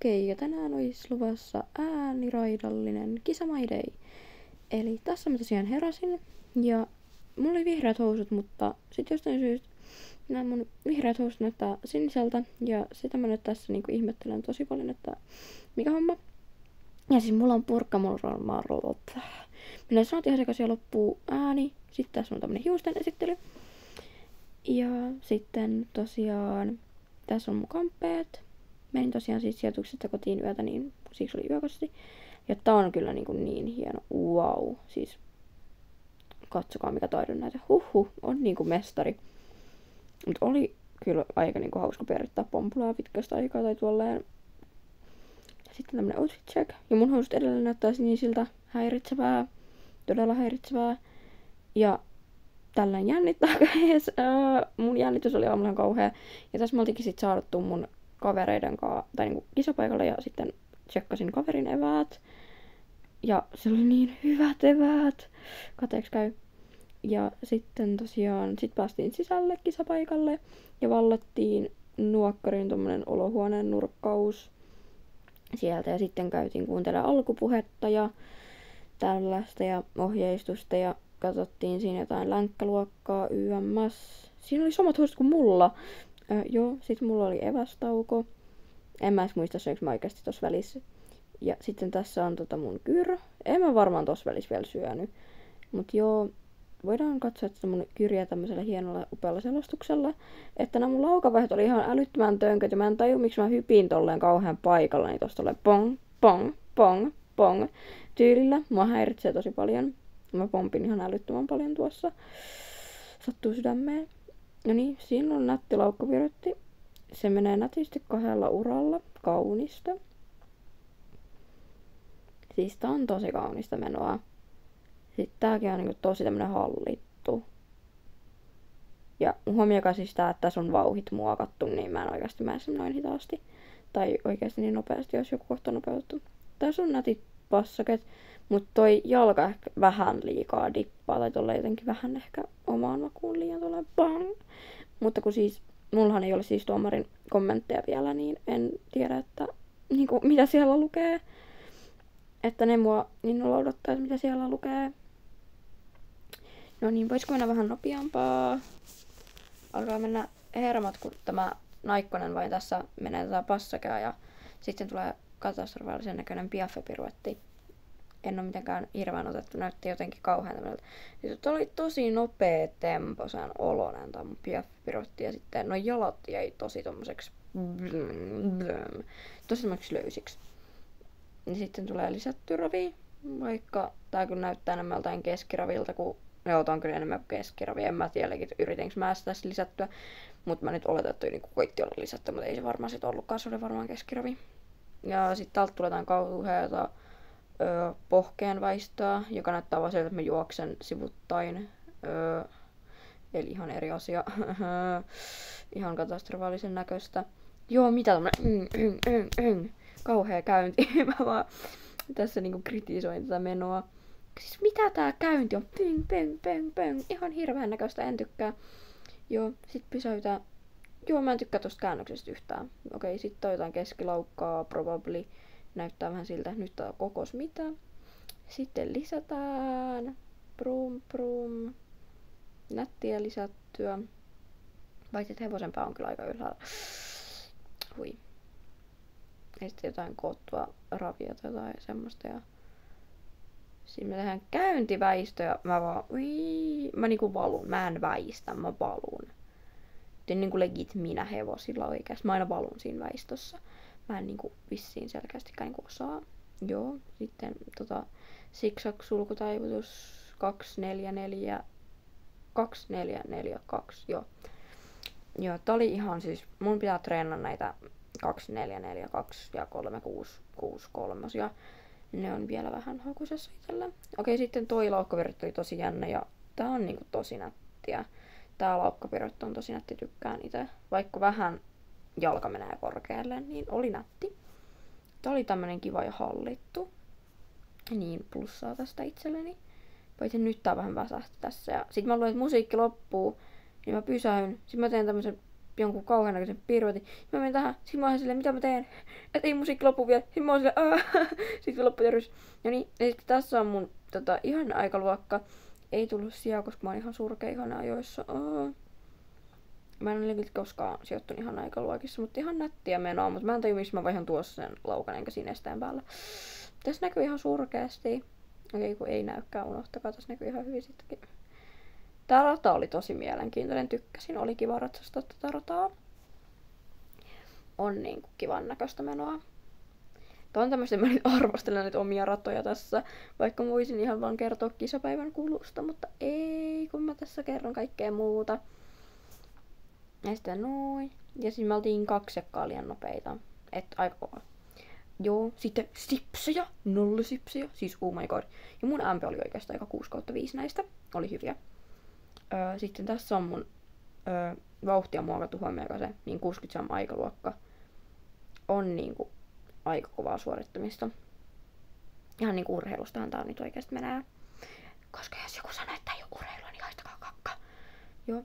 Okei, ja tänään olisi luvassa ääniraidallinen Kissa My Day. Eli tässä mä tosiaan heräsin, ja mulla oli vihreät housut, mutta sitten jostain syystä nämä mun vihreät housut näyttää siniseltä, ja sitä mä nyt tässä niinku ihmettelen tosi paljon, että mikä homma. Ja siis mulla on purkkamorolmarolot. Minä sanoin ihan sekaisin ja loppuu ääni. Sitten tässä on tämmönen hiusten esittely. Ja sitten tosiaan tässä on mun kamppeet. Menin tosiaan siis sijoituksesta kotiin yötä, niin siksi oli yökosti. Ja tää on kyllä niin hieno. Wow. Siis katsokaa mikä taidon näitä. On niinku mestari. Mut oli kyllä aika niinku hauska pyörittää pompulaa pitkästä aikaa tai tuolleen. Ja sitten tämmönen outfit check. Ja mun housut edelleen näyttää sinisiltä. Häiritsevää. Todella häiritsevää. Ja tällään jännittää käes. Mun jännitys oli aamulla kauhea. Ja tässä me oltiinkin sit saaduttu mun kavereiden kanssa, tai niinku kisapaikalle, ja sitten tsekkasin kaverin eväät. Ja se oli niin hyvät eväät. Kateeksi käy. Ja sitten tosiaan, sit päästiin sisälle kisapaikalle ja vallattiin nuokkarin tommonen olohuoneen nurkkaus sieltä. Ja sitten käytiin kuuntelemaan alkupuhetta ja tällaista ja ohjeistusta ja katsottiin siinä jotain länkkäluokkaa YMS. Siinä oli samat housut kuin mulla. Joo, sit mulla oli evästauko. En mä edes muista syöks mä oikeesti tossa välissä. Ja sitten tässä on mun kyrö. En mä varmaan tossa välissä vielä syönyt. Mut joo, voidaan katsoa tätä mun kyrjää tämmöisellä hienolla upealla selostuksella. Että nämä mun laukavaihot oli ihan älyttömän tönköt ja mä en taju miksi mä hypin tolleen kauhean paikalla. Niin tossa tolleen pong, pong, pong, pong tyylillä. Mua häiritsee tosi paljon. Mä pompin ihan älyttömän paljon tuossa. Sattuu sydämeen. No niin, siinä on nätti laukkavirrytti. Se menee nätisti 2 uralla. Kaunista. Siis tää on tosi kaunista menoa. Sitten tääkin on niinku tosi tämmönen hallittu. Ja huomioikaa siis tää, että tässä on vauhit muokattu, niin mä en oikeasti mene noin hitaasti. Tai oikeasti niin nopeasti, jos joku kohta nopeutettu. Tässä on nätit passaket, mutta toi jalka ehkä vähän liikaa dippaa. Tai tolle jotenkin vähän ehkä omaan makuun liian tolleen bang. Mutta kun siis, mullahan ei ole siis tuomarin kommentteja vielä, niin en tiedä, että niinku, mitä siellä lukee. Että ne mua innolla odottaa, mitä siellä lukee. No niin, voisiko mennä vähän nopeampaa? Alkaa mennä hermot, kun tämä naikkonen vain tässä menee tätä passakää ja sitten tulee katastrofaalisen näköinen piaffe-piruetti. En ole mitenkään hirveän otettu, näytti jotenkin kauhean tämmöiltä. Sitten oli tosi nopea temposen oloinen tämä mun piaffe-piruetti ja sitten no jalat jäi tosi tommoseksi tosi tommoseksi löysiksi. Ja sitten tulee lisätty ravi, vaikka tää kyllä näyttää enemmän joltain keskiravilta, kun joo, tää on kyllä enemmän keskiravi. En mä tiedäkin, yritänkö mä sitä tässä lisättyä. Mutta mä nyt oletan, että niin koitti olla lisätty, mutta ei se varmaan sit ollutkaan, se oli varmaan keskiravi. Ja sitten täältä tulee jotain kauheata pohkeenväistöä, joka näyttää vaan sieltä, että mä juoksen sivuttain. Eli ihan eri asia. Ihan katastrofaalisen näköistä. Joo, mitä tämmönen kauhea käynti. Mä vaan tässä niinku kritisoin tätä menoa. Siis mitä tää käynti on? Pöng. Ihan hirveän näköistä, en tykkää. Joo, sit pysäytään. Joo, mä en tykkää tosta käännöksestä yhtään. Okei, sit on jotain keskilaukkaa, probably. Näyttää vähän siltä, nyt tää on kokos mitä. Sitten lisätään. Prum. Nättiä lisättyä. Paitsi että hevosen pää on kyllä aika ylhäällä. Hui. Ja sitten jotain koottua ravia tai jotain semmoista. Ja siinä me tehdään käyntiväistö ja mä niinku valun. Mä en väistä, mä valun. Joten niinku legit minä hevosilla oikeasti. Mä aina valun siinä väistössä. Mä en niinku vissiin selkeästikään niinku osaa. Joo, sitten zigzag sulkutaivutus 2442, joo. Joo, tää oli ihan siis, mun pitää treenata näitä 2442 ja 3663 ja ne on vielä vähän hakusessa itsellä. Okei, sitten toi laukkavirrat oli tosi jännä ja tää on niinku tosi nättiä. Tää laukkavirrat on tosi nätti, tykkään itse. Vaikka vähän jalka menee korkealle, niin oli nätti. Tää oli tämmönen kiva ja hallittu. Niin plussaa tästä itselleni. Paitsi nyt tää vähän väsähti tässä. Ja sit mä luulen, että musiikki loppuu, niin mä pysähyn. Sit mä teen tämmösen jonkun kauhean näköisen piruetin. Mä menin tähän, sit mä olin silleen, mitä mä teen? Et ei musiikki loppu vielä. Sit mä olin silleen, Sitten loppui terveys. Ja niin, ja sitten tässä on mun ihan aikaluokka. Ei tullut sijaa, koska mä oon ihan surkea ihan ajoissa. Mä en ole koskaan sijoittunut ihan aikaluokissa, mutta ihan nättiä menoa. Mutta mä en tajua, miksi mä vaihan tuossa sen laukan enkä siinä esteen päällä. Tässä näkyy ihan surkeasti. Okei, kun ei näykään, unohtakaa. Tässä näkyy ihan hyvin sittenkin. Tää rata oli tosi mielenkiintoinen, tykkäsin. Oli kiva ratsastaa tätä rataa. On niinku kivan näköistä menoa. Tuo on tämmöistä, mä nyt arvostelen näitä omia ratoja tässä, vaikka mä voisin ihan vaan kertoa kisapäivän kulusta, mutta ei, kun mä tässä kerron kaikkea muuta. Ja sitten noin. Ja siis me oltiin 2 sekkaa liian nopeita. Aika kova. Joo, sitten sipsejä, 0 sipsejä, siis oh my god. Ja mun MP oli oikeastaan aika 6/5 näistä, oli hyviä. Sitten tässä on mun vauhtia muokattu huomioon, se niin 60 sam aikaluokka on niinku aika kovaa suorittamista. Ihan niinku urheilustahan tää nyt oikeesti menee. Koska jos joku sanoo, että ei oo urheilua, niin haistakaa kakka. Joo,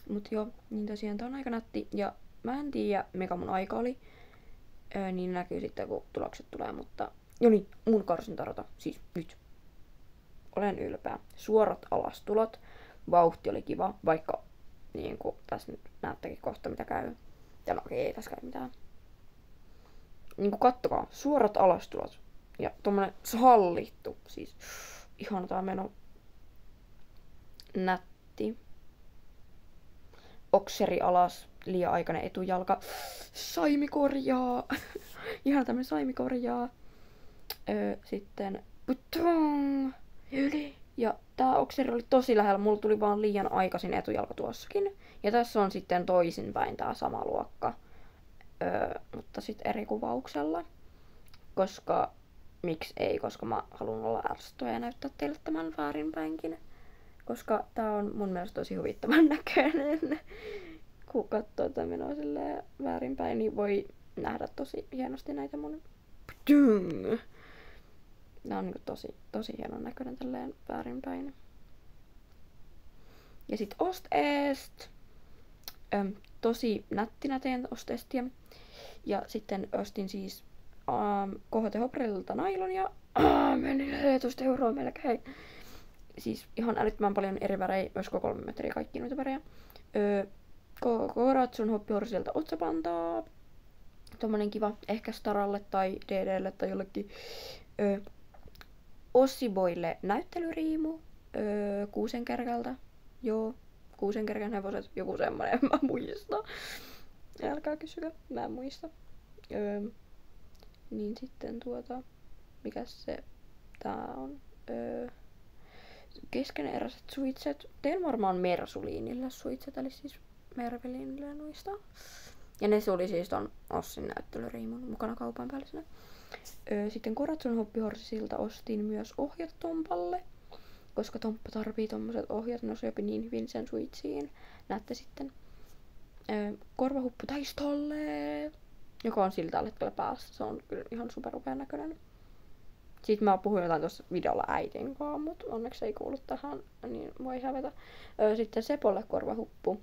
mut joo, niin tosiaan tää on aika nätti. Ja mä en tiedä, mikä mun aika oli. Niin näkyy sitten, kun tulokset tulee, mutta... Jo niin, mun karsintarata, siis nyt. Olen ylpeä. Suorat alastulot. Vauhti oli kiva, vaikka niinku tässä nyt näettekin kohta mitä käy. Ja no ei tässä käy mitään. Niinku kattokaa, suorat alastulot. Ja tommonen hallittu, siis ihana tää meno. Nätti. Okseri alas, liian aikainen etujalka. Saimikorjaa. Ihan tämmönen saimikorjaa. Sitten putrong. Yli. Ja tää okseri oli tosi lähellä. Mulla tuli vaan liian aikaisin etujalka tuossakin. Ja tässä on sitten toisinpäin tää sama luokka. Mutta sitten eri kuvauksella. Koska... Miksi ei? Koska mä haluan olla ärsyttävä ja näyttää teille tämän väärinpäinkin. Koska tää on mun mielestä tosi huvittavan näköinen. Kun katsoo tätä menoa silleen väärinpäin, niin voi nähdä tosi hienosti näitä mun... Nää on niinku tosi hienon näköinen tälleen väärinpäin. Ja sit Ost-Est. Tosi nättinä teen Ost-Estia. Ja sitten ostin siis KHT Hoprelilta nailonia. Meni 14 € melkein. Siis ihan älyttömän paljon eri värejä, olisiko 3 metriä kaikki noita värejä. Koratsun hoppihorsilta otsapantaa. Tommonen kiva, ehkä Staralle tai DDlle tai jollekin. Ossiboille näyttelyriimu. Kuusenkerkältä. Joo, Kuusenkerkän hevoset, joku semmonen, mä muista. Älkää kysykö, mä en muista. Niin sitten mikäs se tää on? Keskeneräiset suitset. Teen varmaan Mersuliinille suitset, eli siis Merveliinille noista. Ja ne oli siis ton Ossin näyttelyriimun mukana kaupan päällisenä. Sitten Koratsun hoppihorsisilta ostin myös ohjat Tompalle. Koska Tomppa tarvii tommoset ohjat, ne sopii niin hyvin sen suitsiin. Näette sitten. Korvahuppu Taistolle, joka on sillä tällä hetkellä päässä. Se on kyllä ihan superupean näköinen. Sitten mä puhuin jotain tuossa videolla äitin kanssa, mutta onneksi ei kuulu tähän, niin voi hävetä. Sitten Sepolle korvahuppu.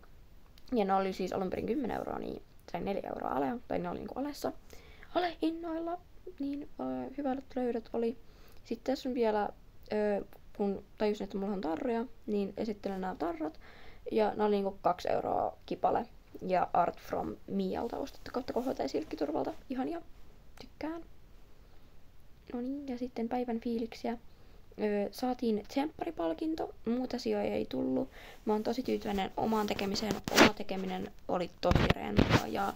Ja ne oli siis alun perin 10 €, niin sain 4 € alea, tai ne oli niinku alessa. Alehinnoilla, niin hyvät löydöt oli. Sitten tässä on vielä, kun tajusin, että mulla on tarroja, niin esittelen nämä tarrat. Ja ne oli niinku 2 € kipale. Ja Art from Mialta ostettu kautta KHT Silkkiturvalta. Ihania, tykkään. No niin, ja sitten päivän fiiliksiä. Saatiin tsempparipalkinto. Muuta asioita ei tullut. Mä oon tosi tyytyväinen omaan tekemiseen. Oma tekeminen oli tosi rentoa ja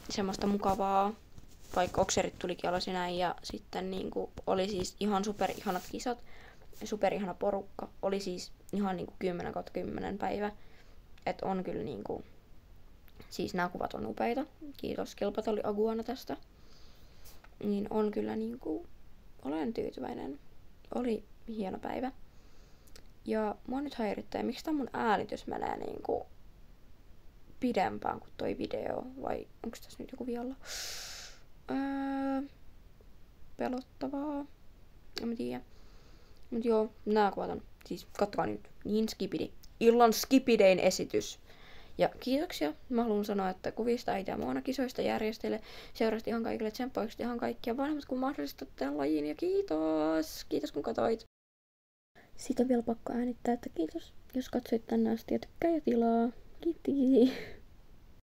semmoista mukavaa. Vaikka okserit tulikin alas näin. Ja sitten niinku oli siis ihan superihanat kisat. Superihana porukka. Oli siis ihan niinku 10/10 päivä. Et on kyllä niinku... Siis nämä kuvat on upeita. Kiitos Kilpatolli Aguana tästä. Niin on kyllä niinku... Olen tyytyväinen. Oli hieno päivä. Ja mua nyt häirittää, miksi tää mun äänitys menee niinku... pidempään kuin toi video. Vai onks tässä nyt joku vialla? Pelottavaa. En mä tiedä. Mut joo, nää kuvat on. Siis kattokaa nyt. Niin skipidi. Illan skipidein esitys. Ja kiitoksia. Mä haluan sanoa, että kuvista äiti ja Moona kisoista järjestele. Seurasti ihan kaikille tsemppaukset ihan kaikkia vanhemmat kun mahdollista tämän lajiin. Ja kiitos! Kiitos kun katsoit. Sitten on vielä pakko äänittää, että kiitos, jos katsoit tänne asti ja tykkää ja tilaa. Kiitti!